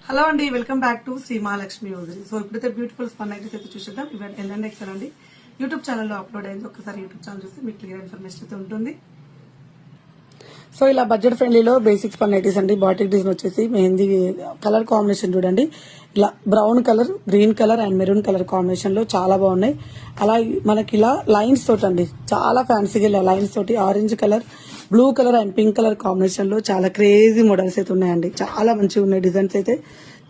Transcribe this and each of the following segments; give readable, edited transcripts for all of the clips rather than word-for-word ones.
Hello అండి, welcome back to Shri Mahalakshmi hosiery. So ఇప్పుడైతే beautiful spun nighties అయితే చూసేద్దాం. ఇవన్నీ ఎల్ఎండ్ అండి యూట్యూబ్ ఛానల్లో అప్లోడ్ అయింది. ఒకసారి యూట్యూబ్ ఛానల్ చూస్తే మీకు క్లియర్ ఇన్ఫర్మేషన్ అయితే ఉంటుంది. సో ఇలా బడ్జెట్ ఫ్రెండ్లీలో బేసిక్ స్పన్ నైటీస్ అండి. బాటిక్ డిజైన్ వచ్చేసి మెహందీ కలర్ కాంబినేషన్ చూడండి. ఇలా brown colour, green colour and maroon colour combination లో చాలా బాగున్నాయి. అలా మనకి ఇలా లైన్స్ తోటి అండి, చాలా ఫ్యాన్సీగా ఇలా లైన్స్ తోటి orange colour, blue colour and pink colour combination లో చాలా క్రేజీ మోడల్స్ అయితే ఉన్నాయండి. చాలా మంచిగా ఉన్నాయి డిజైన్స్ అయితే,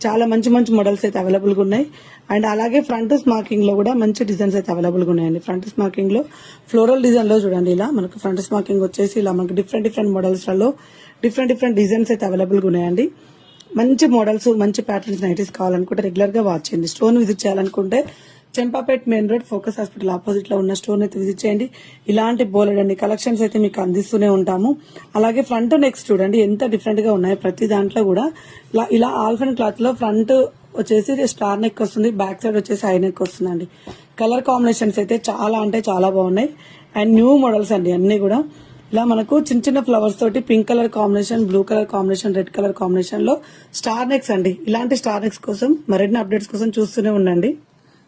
చాలా మంచి మంచి మోడల్స్ అయితే అవైలబుల్ గా ఉన్నాయి. అండ్ అలాగే ఫ్రంట్ స్మార్కింగ్ లో కూడా మంచి డిజైన్స్ అయితే అవైలబుల్ గా ఉన్నాయండి. ఫ్రంట్ స్మార్కింగ్ లో ఫ్లోరల్ డిజైన్ లో చూడండి, ఇలా మనకు ఫ్రంట్ స్మార్కింగ్ వచ్చేసి ఇలా మనకు డిఫరెంట్ మోడల్స్ లలో డిఫరెంట్ డిజైన్స్ అయితే అవైలబుల్ గా ఉన్నాయండి. మంచి మోడల్స్, మంచి ప్యాటర్న్స్ నైటీస్ కావాలనుకుంటే రెగ్యులర్ గా వాచ్ చేయండి. స్టోర్ విజిట్ చేయాలనుకుంటే Champapet main road focus hospital opposite లో ఉన్న స్టోర్ అయితే విజిట్ చేయండి. ఇలాంటి బోలెడండి కలెక్షన్స్ అయితే మీకు అందిస్తూనే ఉంటాము. అలాగే ఫ్రంట్ నెక్స్ చూడండి ఎంత డిఫరెంట్ గా ఉన్నాయి. ప్రతి దాంట్లో కూడా ఇలా ఆల్ఫన్ క్లాత్ లో ఫ్రంట్ వచ్చేసి స్టార్ నెక్ వస్తుంది, బ్యాక్ సైడ్ వచ్చేసి హై నెక్ వస్తుందండి. కలర్ కాంబినేషన్స్ అయితే చాలా అంటే చాలా బాగున్నాయి. అండ్ న్యూ మోడల్స్ అండి అన్ని కూడా. ఇలా మనకు చిన్న ఫ్లవర్స్ తోటి pink colour combination, blue colour combination, red colour combination లో స్టార్ నెక్స్ అండి. ఇలాంటి స్టార్ నెక్స్ కోసం మరిన్ని అప్డేట్స్ కోసం చూస్తూనే ఉండండి.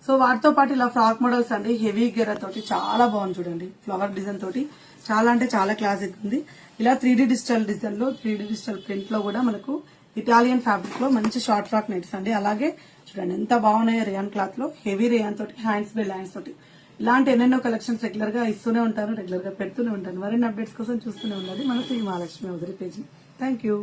సో వాటితో పాటు ఇలా ఫ్రాక్ మోడల్స్ అండి, హెవీ గెర తోటి చాలా బాగుంది చూడండి. ఫ్లవర్ డిజైన్ తోటి చాలా అంటే చాలా క్లాసిక్ ఉంది. ఇలా 3D డిజిటల్ డిజైన్ లో, 3D డిజిటల్ ప్రింట్ లో కూడా మనకు ఇటాలియన్ ఫ్యాబ్రిక్ లో మంచి షార్ట్ ఫ్రాక్ నైట్స్ అండి. అలాగే చూడండి ఎంత బాగున్నాయో రేయాన్ క్లాత్ లో, హెవీ రేయాన్ తోటి, హ్యాండ్స్ బై లైన్స్ తోటి ఇలాంటి ఎన్నెన్నో కలెక్షన్స్ రెగ్యులర్ గా ఇస్తూనే ఉంటాను, రెగ్యులర్ గా పెడుతూనే ఉంటాను. మరిన్ని అప్డేట్స్ కోసం చూస్తూనే ఉన్నది మన Shri Mahalakshmi hosiery page. Thank you.